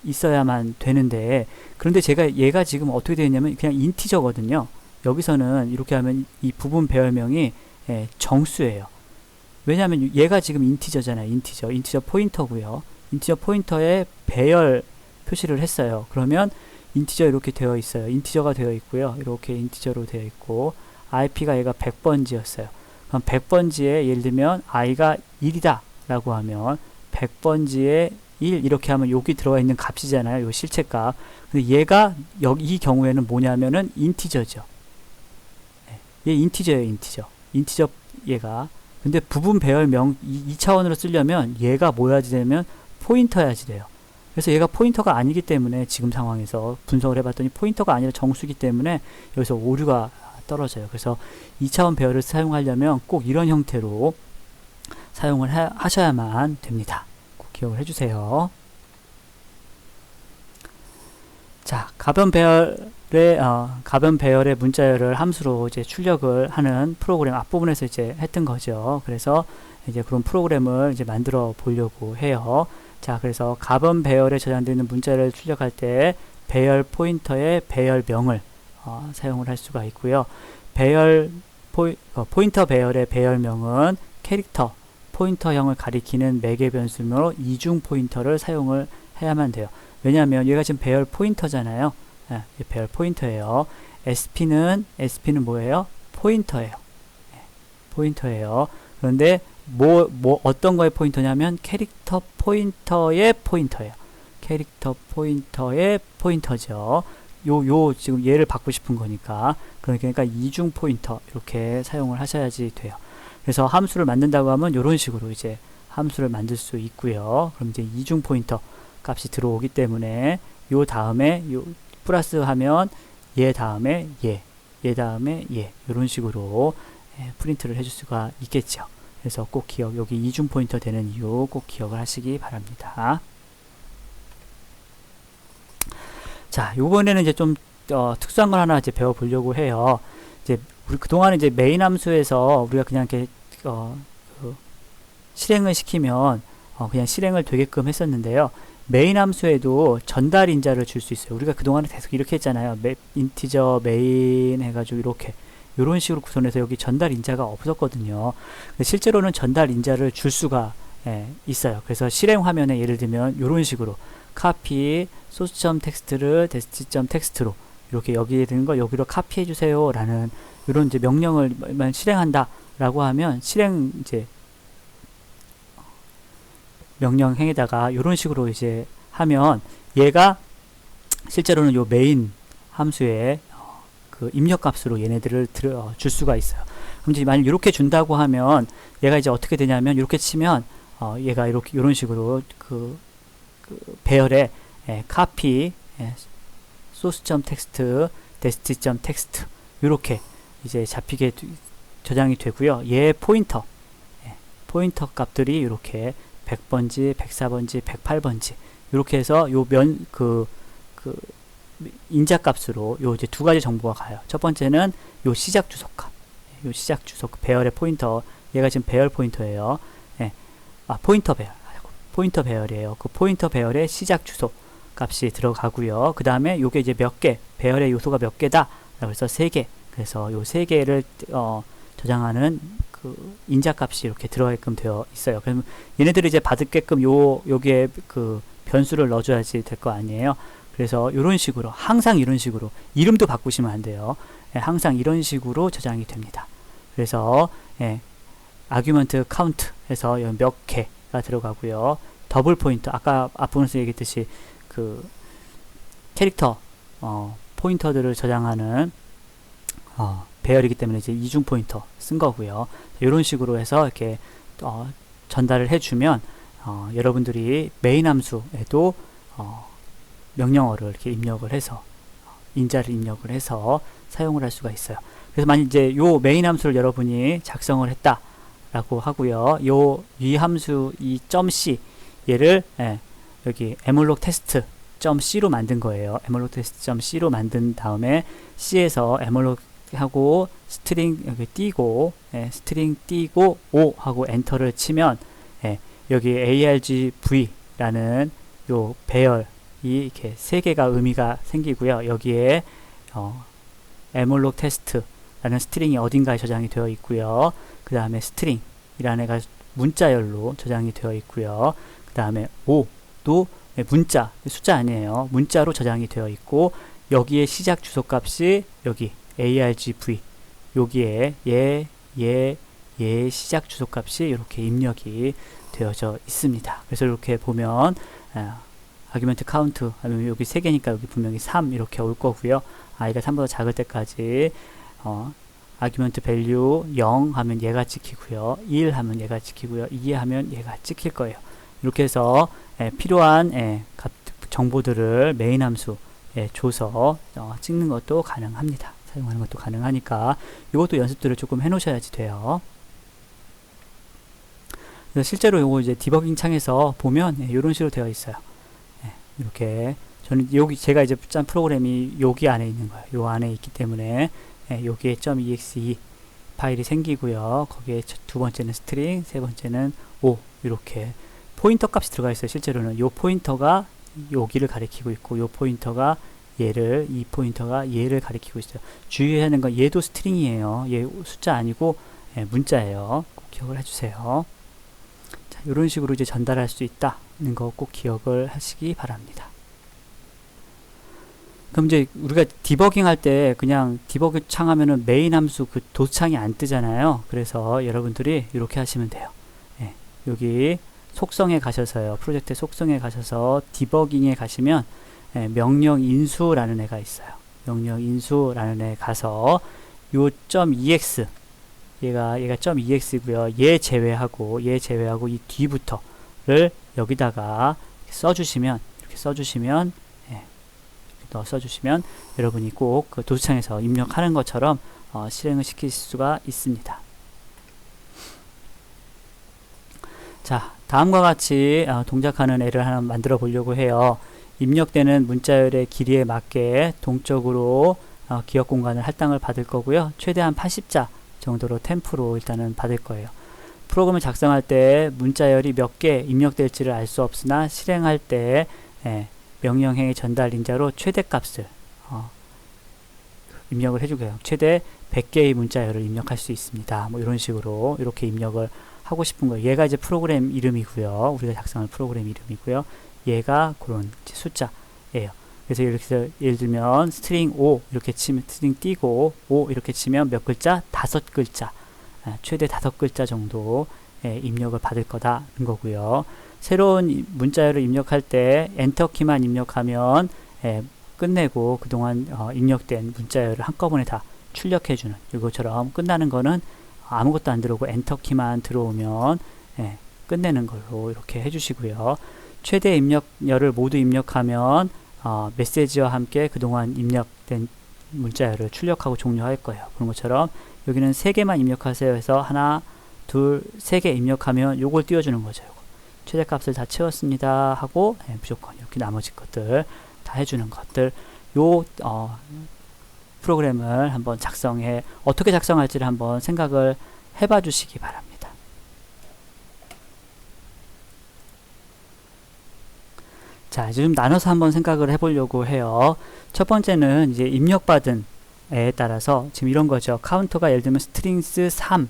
있어야만 되는데 그런데 얘가 지금 어떻게 되어 있냐면 그냥 인티저거든요. 여기서는 이렇게 하면 이 부분 배열명이 예, 정수예요. 왜냐하면 얘가 지금 인티저잖아요. 인티저 포인터고요. 인티저 포인터에 배열 표시를 했어요. 그러면 인티저 이렇게 되어 있어요. 인티저가 되어 있고요. 이렇게 인티저로 되어 있고 IP가 얘가 100번지였어요. 그럼 100번지에 예를 들면 i가 1이다 라고 하면 100번지에 1 이렇게 하면 여기 들어가 있는 값이잖아요. 요 실체값. 근데 얘가 여기 이 경우에는 뭐냐면은 인티저죠. 얘 인티저예요, 인티저. 인티저 얘가. 근데 부분 배열명 2차원으로 쓰려면 얘가 뭐야지 되면 포인터야지 돼요. 그래서 얘가 포인터가 아니기 때문에 지금 상황에서 분석을 해봤더니 포인터가 아니라 정수기 때문에 여기서 오류가 떨어져요. 그래서 2차원 배열을 사용하려면 꼭 이런 형태로 사용을 하셔야만 됩니다. 꼭 기억을 해주세요. 자, 가변 배열의 문자열을 함수로 이제 출력을 하는 프로그램 앞부분에서 이제 했던 거죠. 그래서 이제 그런 프로그램을 이제 만들어 보려고 해요. 자, 그래서 가변 배열에 저장되어 있는 문자를 출력할 때 배열 포인터의 배열명을 사용을 할 수가 있고요. 포인터 배열의 배열명은 캐릭터, 포인터형을 가리키는 매개 변수로 이중 포인터를 사용을 해야만 돼요. 왜냐하면 얘가 지금 배열 포인터잖아요. 배열 포인터예요. SP는 뭐예요? 포인터예요. 포인터예요. 그런데 어떤 거의 포인터냐면 캐릭터 포인터의 포인터예요. 캐릭터 포인터의 포인터죠. 지금 얘를 받고 싶은 거니까. 그러니까 이중 포인터 이렇게 사용을 하셔야지 돼요. 그래서 함수를 만든다고 하면 이런 식으로 이제 함수를 만들 수 있고요. 그럼 이제 이중 포인터 값이 들어오기 때문에 요 다음에 플러스 하면 얘 다음에 얘 다음에 얘 이런 식으로 프린트를 해줄 수가 있겠죠. 그래서 꼭 여기 이중 포인터 되는 이유 꼭 기억을 하시기 바랍니다. 자, 요번에는 이제 좀 특수한 걸 하나 이제 배워보려고 해요. 이제 우리 그동안에 이제 메인 함수에서 우리가 그냥 이렇게 실행을 시키면 그냥 실행을 되게끔 했었는데요. 메인 함수에도 전달 인자를 줄 수 있어요. 우리가 그동안에 계속 이렇게 했잖아요. 인티저 메인 해가지고 이렇게 이런 식으로 구성해서 여기 전달 인자가 없었거든요. 실제로는 전달 인자를 줄 수가 있어요. 그래서 실행 화면에 예를 들면 이런 식으로 카피 소스.텍스트를 데스티.텍스트로 이렇게 여기에 있는 걸 여기로 카피해 주세요 라는 이런 이제 명령을 실행한다 라고 하면 실행 이제 명령행에다가 이런 식으로 이제 하면 얘가 실제로는 요 메인 함수에 그 입력값으로 얘네들을 줄 수가 있어요. 그럼 이제 만약 이렇게 준다고 하면 얘가 이제 어떻게 되냐면 이렇게 치면 얘가 이런 식으로 그 배열에 copy source.txt dest.txt 이렇게 이제 잡히게 저장이 되고요. 얘 포인터 값들이 이렇게 100번지, 104번지, 108번지 이렇게 해서 요 인자 값으로 요 이제 두 가지 정보가 가요. 첫 번째는 요 시작 주소값. 요 시작 주소 배열의 포인터. 얘가 지금 배열 포인터예요. 포인터 배열. 포인터 배열이에요. 그 포인터 배열의 시작 주소 값이 들어가고요. 그 다음에 요게 이제 몇 개, 배열의 요소가 몇 개다. 그래서 3개. 그래서 요 3개를 저장하는 그 인자 값이 이렇게 들어가게끔 되어 있어요. 그러면 얘네들이 이제 받게끔 여기에 그 변수를 넣어줘야지 될 거 아니에요. 그래서 요런 식으로 항상 이런 식으로 이름도 바꾸시면 안 돼요. 항상 이런 식으로 저장이 됩니다. 그래서 아규먼트 카운트 해서 몇 개가 들어가고요. 더블 포인터 아까 앞부분에서 얘기했듯이 그 캐릭터 포인터들을 저장하는 배열이기 때문에 이제 이중 포인터 쓴 거고요. 이런 식으로 해서 이렇게 전달을 해주면 여러분들이 메인 함수에도 명령어를 이렇게 입력을 해서 인자를 입력을 해서 사용을 할 수가 있어요. 그래서 만약 이제 요 메인 함수를 여러분이 작성을 했다라고 하고요. 이 함수 이 .c 얘를 여기 emalloc test .c로 만든 거예요. emalloc test .c로 만든 다음에 C에서 emalloc 하고 스트링 여기 띄고 스트링 띄고 O 하고 엔터를 치면 여기 argv라는 요 배열이 이렇게 3개가 의미가 생기고요. 여기에 emalloc test라는 스트링이 어딘가에 저장이 되어 있고요. 그 다음에 스트링이라는 애가 문자열로 저장이 되어 있고요. 그 다음에 O도 문자, 숫자 아니에요. 문자로 저장이 되어 있고 여기에 시작 주소 값이 여기 argv 여기에 얘 시작 주소 값이 이렇게 입력이 되어져 있습니다. 그래서 이렇게 보면 아규먼트 카운트 하면 여기 3개니까 여기 분명히 3 이렇게 올 거고요. i가 3보다 작을 때까지 아규먼트 밸류 0 하면 얘가 찍히고요. 1 하면 얘가 찍히고요. 2 하면 얘가 찍힐 거예요. 이렇게 해서 필요한 정보들을 메인 함수에 줘서 찍는 것도 가능합니다. 사용하는 것도 가능하니까 이것도 연습들을 조금 해 놓으셔야지 돼요. 그래서 실제로 요거 이제 디버깅 창에서 보면 이런 식으로 되어 있어요. 이렇게 저는 여기 제가 이제 짠 프로그램이 여기 안에 있는 거예요. 요 안에 있기 때문에 여기에 .exe 파일이 생기고요. 거기에 두 번째는 스트링, 세 번째는 O 이렇게 포인터 값이 들어가 있어요. 실제로는 요 포인터가 여기를 가리키고 있고 요 포인터가 이 포인터가 얘를 가리키고 있어요. 주의해야 하는 건 얘도 스트링이에요. 얘 숫자 아니고 문자예요. 꼭 기억을 해주세요. 자, 이런 식으로 이제 전달할 수 있다는 거 꼭 기억을 하시기 바랍니다. 그럼 이제 우리가 디버깅 할 때 그냥 디버그 창 하면은 메인 함수 그 도창이 안 뜨잖아요. 그래서 여러분들이 이렇게 하시면 돼요. 여기 속성에 가셔서요. 프로젝트 속성에 가셔서 디버깅에 가시면 명령 인수라는 애가 있어요. 명령 인수라는 애 가서 요 .ex 얘가 .ex고요. 얘 제외하고 이 뒤부터를 여기다가 써주시면 이렇게 써주시면 써주시면 여러분이 꼭 그 도수창에서 입력하는 것처럼 실행을 시킬 수가 있습니다. 자, 다음과 같이 동작하는 애를 하나 만들어 보려고 해요. 입력되는 문자열의 길이에 맞게 동적으로 기억 공간을 할당을 받을 거고요. 최대한 80자 정도로 템프로 일단은 받을 거예요. 프로그램을 작성할 때 문자열이 몇 개 입력될지를 알 수 없으나 실행할 때 명령행의 전달 인자로 최대값을 입력을 해주고요. 최대 100개의 문자열을 입력할 수 있습니다. 뭐 이런 식으로 이렇게 입력을 하고 싶은 거예요. 얘가 이제 프로그램 이름이고요. 우리가 작성할 프로그램 이름이고요. 얘가 그런 숫자예요. 그래서 이렇게 예를 들면 스트링 5 이렇게 치면 스트링 띄고 5 이렇게 치면 몇 글자? 5글자. 최대 5글자 정도 입력을 받을 거다는 거고요. 새로운 문자열을 입력할 때 엔터키만 입력하면 끝내고 그동안 입력된 문자열을 한꺼번에 다 출력해주는 이것처럼 끝나는 거는 아무것도 안 들어오고 엔터키만 들어오면 끝내는 걸로 이렇게 해주시고요. 최대 입력열을 모두 입력하면 메시지와 함께 그동안 입력된 문자열을 출력하고 종료할 거예요. 그런 것처럼 여기는 3개만 입력하세요 해서 하나, 둘, 3개 입력하면 요걸 띄워주는 거죠. 요거. 최대값을 다 채웠습니다 하고 무조건 이렇게 나머지 것들 다 해주는 것들 요 프로그램을 한번 어떻게 작성할지를 한번 생각을 해봐 주시기 바랍니다. 자, 이제 좀 나눠서 한번 생각을 해보려고 해요. 첫 번째는 이제 입력받은 애에 따라서 지금 이런 거죠. 카운터가 예를 들면 스트링스 3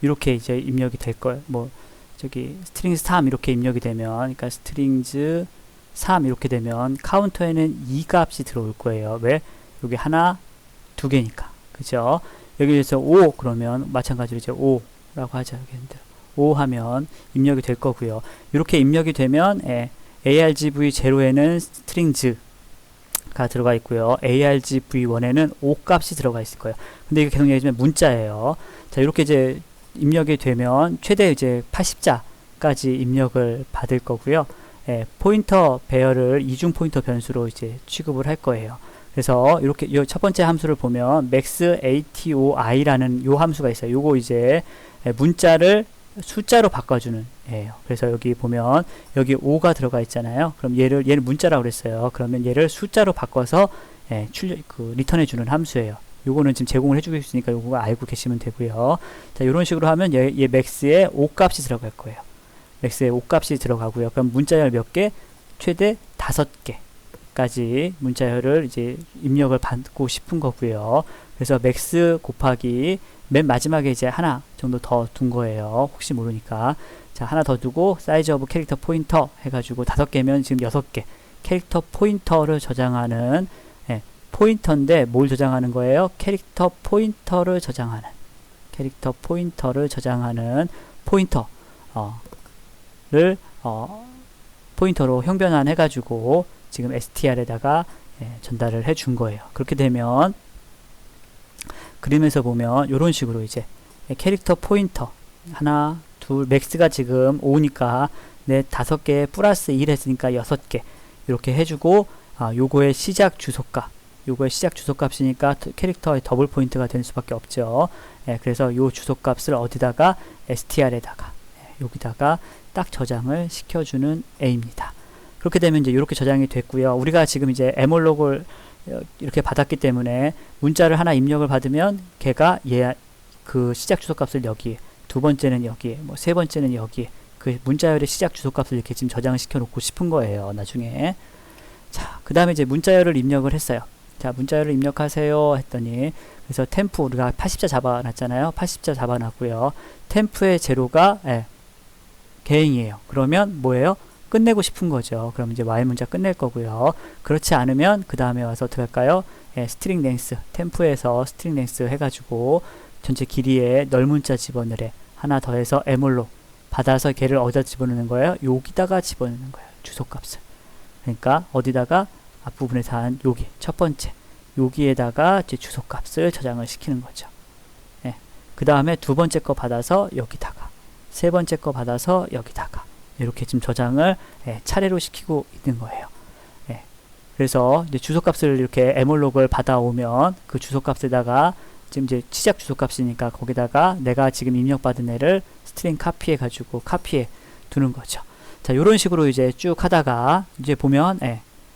이렇게 이제 입력이 될 거예요. 뭐 저기 스트링스 3 이렇게 입력이 되면 그러니까 스트링스 3 이렇게 되면 카운터에는 2 값이 들어올 거예요. 왜? 여기 하나, 2개니까. 그죠? 여기에서 5 그러면 마찬가지로 이제 5라고 하죠. 여기 5 하면 입력이 될 거고요. 이렇게 입력이 되면 argv0에는 스트링즈가 들어가 있고요. argv1에는 5 값이 들어가 있을 거예요. 근데 이게 계속 얘기하면 문자예요. 자, 이렇게 이제 입력이 되면 최대 이제 80자까지 입력을 받을 거고요. 포인터 배열을 이중 포인터 변수로 이제 취급을 할 거예요. 그래서 이렇게 이 첫 번째 함수를 보면 maxatoi라는 요 함수가 있어요. 요거 이제 문자를 숫자로 바꿔주는 애예요. 그래서 여기 보면 여기 5가 들어가 있잖아요. 그럼 얘를 문자라고 그랬어요. 그러면 얘를 숫자로 바꿔서 리턴해 주는 함수예요. 요거는 지금 제공을 해주고 있으니까 요거 알고 계시면 되고요. 자, 요런 식으로 하면 얘 max에 5 값이 들어갈 거예요. max에 5 값이 들어가고요. 그럼 문자열 몇 개? 최대 5개까지 문자열을 이제 입력을 받고 싶은 거고요. 그래서 max 곱하기 맨 마지막에 이제 하나 정도 더 둔 거예요. 혹시 모르니까. 자, 하나 더 두고 사이즈 오브 캐릭터 포인터 해가지고 5개면 지금 6개. 캐릭터 포인터를 저장하는 포인터인데 뭘 저장하는 거예요? 캐릭터 포인터를 저장하는 포인터로 형변환 해가지고 지금 str에다가 전달을 해 준 거예요. 그렇게 되면 그림에서 보면 이런 식으로 이제 캐릭터 포인터 하나, 둘, 맥스가 지금 5니까 내 5개 플러스 1 했으니까 6개 이렇게 해주고, 요거의 시작 주소값, 요거의 시작 주소값이니까 캐릭터의 더블 포인트가 될 수밖에 없죠. 그래서 요 주소값을 어디다가 str에다가 여기다가 딱 저장을 시켜주는 A입니다. 그렇게 되면 이제 이렇게 저장이 됐고요. 우리가 지금 이제 에몰록을 이렇게 받았기 때문에 문자를 하나 입력을 받으면 걔가 그 시작 주소값을 여기에, 두 번째는 여기에, 뭐 세 번째는 여기에, 그 문자열의 시작 주소값을 이렇게 지금 저장을 시켜 놓고 싶은 거예요, 나중에. 자, 그 다음에 이제 문자열을 입력을 했어요. 자, 문자열을 입력하세요 했더니, 그래서 템프 우리가 80자 잡아놨잖아요. 80자 잡아놨고요. 템프의 제로가 개행이에요. 그러면 뭐예요? 끝내고 싶은 거죠. 그럼 이제 Y 문자 끝낼 거고요. 그렇지 않으면 그 다음에 와서 어떻게 할까요? 스트링 랭스, 템프에서 스트링 랭스 해가지고 전체 길이에 널 문자 집어넣으래. 하나 더해서 에몰로 받아서 걔를 어디다 집어넣는 거예요? 여기다가 집어넣는 거예요. 주소값을. 그러니까 어디다가 앞부분에서 한 여기 첫 번째 여기에다가 이제 주소값을 저장을 시키는 거죠. 그 다음에 두 번째 거 받아서 여기다가, 세 번째 거 받아서 여기다가 이렇게 지금 저장을 차례로 시키고 있는 거예요. 그래서 이제 주소값을 이렇게 에몰록을 받아오면 그 주소값에다가 지금 이제 시작 주소값이니까 거기다가 내가 지금 입력받은 애를 스트링 카피해 가지고 카피해 두는 거죠. 자, 요런 식으로 이제 쭉 하다가 이제 보면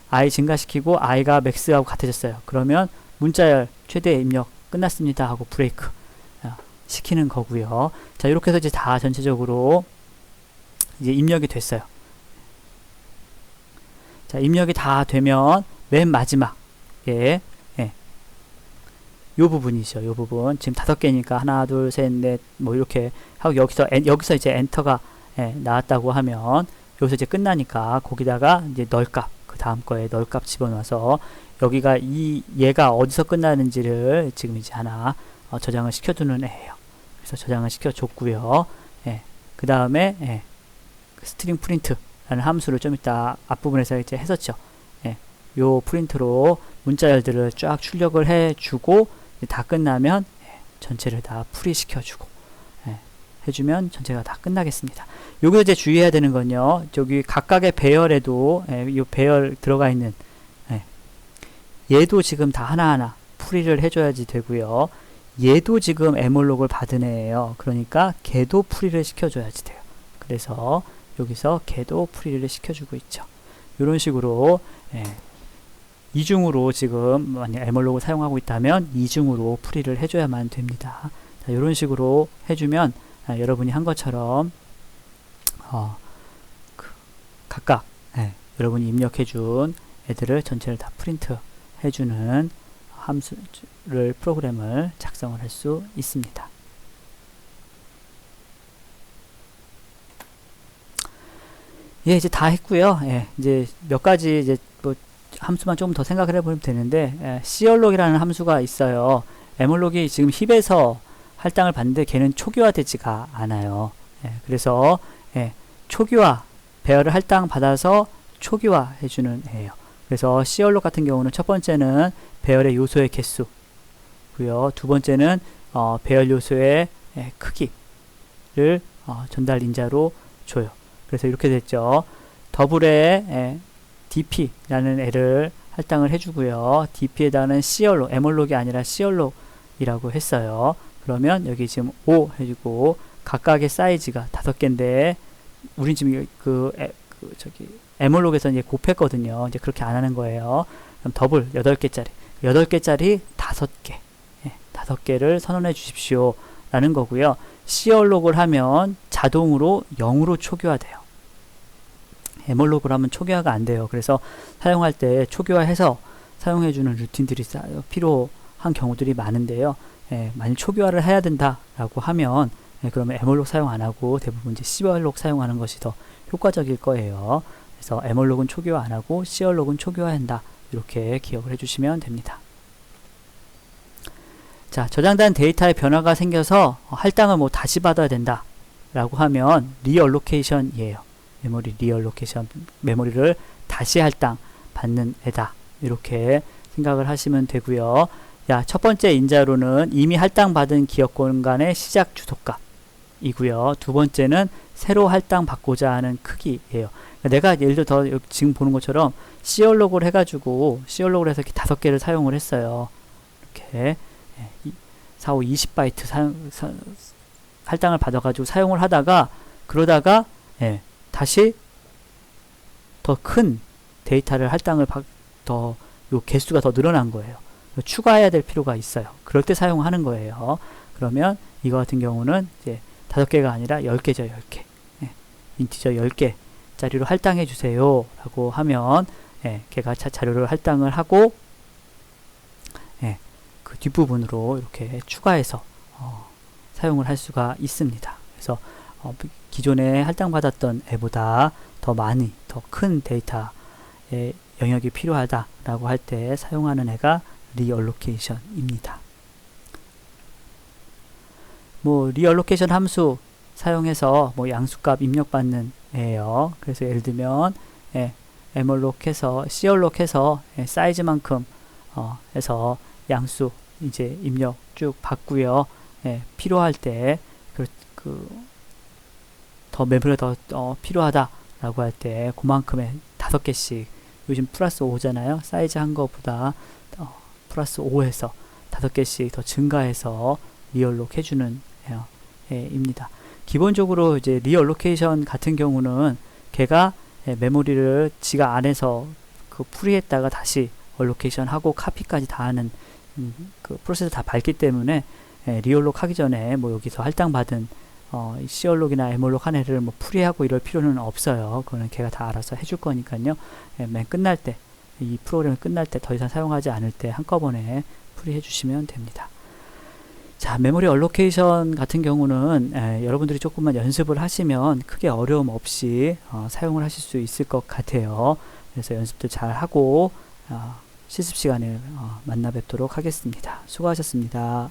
i 증가시키고 i가 max하고 같아졌어요. 그러면 문자열 최대 입력 끝났습니다 하고 브레이크 시키는 거고요. 자, 이렇게 해서 이제 다 전체적으로 이제 입력이 됐어요. 자, 입력이 다 되면 맨 마지막에 요 부분이죠. 요 부분. 지금 5개니까 하나, 둘, 셋, 넷 뭐 이렇게 하고 여기서 이제 엔터가 나왔다고 하면 여기서 이제 끝나니까 거기다가 이제 널값, 그 다음 거에 널값 집어넣어서 여기가 얘가 어디서 끝나는지를 지금 이제 하나 저장을 시켜두는 애예요. 그래서 저장을 시켜줬고요. 그 다음에 스트링 프린트라는 함수를 좀 이따 앞부분에서 이제 했었죠. 요 프린트로 문자열들을 쫙 출력을 해주고 다 끝나면 전체를 다 프리시켜주고 해주면 전체가 다 끝나겠습니다. 여기서 이제 주의해야 되는 건요. 저기 각각의 배열에도 이 배열 들어가 있는 얘도 지금 다 하나하나 프리를 해줘야지 되고요. 얘도 지금 에몰록을 받은 애예요. 그러니까 걔도 프리를 시켜줘야지 돼요. 그래서 여기서 걔도 프리를 시켜주고 있죠. 이런 식으로 이중으로 지금 만약 에몰록을 사용하고 있다면 이중으로 프리를 해줘야만 됩니다. 자, 이런 식으로 해주면 여러분이 한 것처럼 각각 여러분이 입력해준 애들을 전체를 다 프린트 해주는 함수를 프로그램을 작성을 할 수 있습니다. 이제 다 했고요. 이제 몇 가지 이제 뭐 함수만 조금 더 생각을 해보면 되는데 callog이라는 함수가 있어요. 에몰록이 지금 힙에서 할당을 받는데 걔는 초기화되지가 않아요. 그래서 초기화 배열을 할당 받아서 초기화 해주는 애예요. 그래서 callog 같은 경우는 첫 번째는 배열의 요소의 개수고요. 두 번째는 배열 요소의 크기를 전달 인자로 줘요. 그래서 이렇게 됐죠. 더블의 dp라는 애를 할당을 해주고요. dp에다는 callog, 에몰록이 아니라 callog이라고 했어요. 그러면 여기 지금 5 해주고 각각의 사이즈가 5개인데 우린 지금 에몰록에서 이제 곱했거든요. 이제 그렇게 안 하는 거예요. 그럼 더블 8개짜리 5개 5개를 선언해 주십시오 라는 거고요. callog을 하면 자동으로 0으로 초기화돼요. 에몰록을 하면 초기화가 안 돼요. 그래서 사용할 때 초기화해서 사용해주는 루틴들이 필요한 경우들이 많은데요. 만약 초기화를 해야 된다라고 하면 그러면 에몰록 사용 안 하고 대부분 이제 callog 사용하는 것이 더 효과적일 거예요. 그래서 에몰록은 초기화 안 하고 callog은 초기화한다. 이렇게 기억을 해주시면 됩니다. 자, 저장된 데이터에 변화가 생겨서 할당을 뭐 다시 받아야 된다 라고 하면 리얼로케이션이에요. 메모리 리얼로케이션, 메모리를 다시 할당 받는 애다. 이렇게 생각을 하시면 되고요. 야, 첫 번째 인자로는 이미 할당받은 기억 공간의 시작 주소값이고요. 두 번째는 새로 할당받고자 하는 크기예요. 그러니까 내가 예를 들어 지금 보는 것처럼 시얼록을 해가지고 시얼록을 해서 이렇게 5개를 사용을 했어요. 이렇게 4, 5, 20바이트 할당을 받아가지고 사용을 하다가 그러다가 다시 더 큰 데이터를 할당을 요 개수가 더 늘어난 거예요. 추가해야 될 필요가 있어요. 그럴 때 사용하는 거예요. 그러면 이거 같은 경우는 이제 5개가 아니라 10개죠. 10개. 인티저 10개 짜리로 할당해 주세요 라고 하면 걔가 자료를 할당을 하고 그 뒷부분으로 이렇게 추가해서 사용을 할 수가 있습니다. 그래서 기존에 할당받았던 애보다 더 많이 더 큰 데이터의 영역이 필요하다라고 할 때 사용하는 애가 리얼로케이션입니다. 뭐 리얼로케이션 함수 사용해서 뭐 양수값 입력받는 애예요. 그래서 예를 들면 malloc해서 coloc해서 사이즈만큼 해서 양수 이제 입력 쭉 받고요. 필요할 때 더 메모리가 더 필요하다라고 할 때 그만큼의 5개씩 요즘 플러스 5잖아요. 사이즈 한 거보다 플러스 5해서 5개씩 더 증가해서 리얼록 해주는 입니다. 기본적으로 이제 리얼로케이션 같은 경우는 걔가 메모리를 지가 안에서 그 풀이했다가 다시 얼로케이션 하고 카피까지 다 하는 그 프로세스 다 밟기 때문에 리얼록 하기 전에 뭐 여기서 할당받은 시얼록이나 에몰록 한 애를 뭐 풀이하고 이럴 필요는 없어요. 그거는 걔가 다 알아서 해줄 거니까요. 맨 끝날 때, 이 프로그램이 끝날 때 더 이상 사용하지 않을 때 한꺼번에 풀이해 주시면 됩니다. 자, 메모리 얼로케이션 같은 경우는 여러분들이 조금만 연습을 하시면 크게 어려움 없이 사용을 하실 수 있을 것 같아요. 그래서 연습도 잘 하고 실습 시간에 만나 뵙도록 하겠습니다. 수고하셨습니다.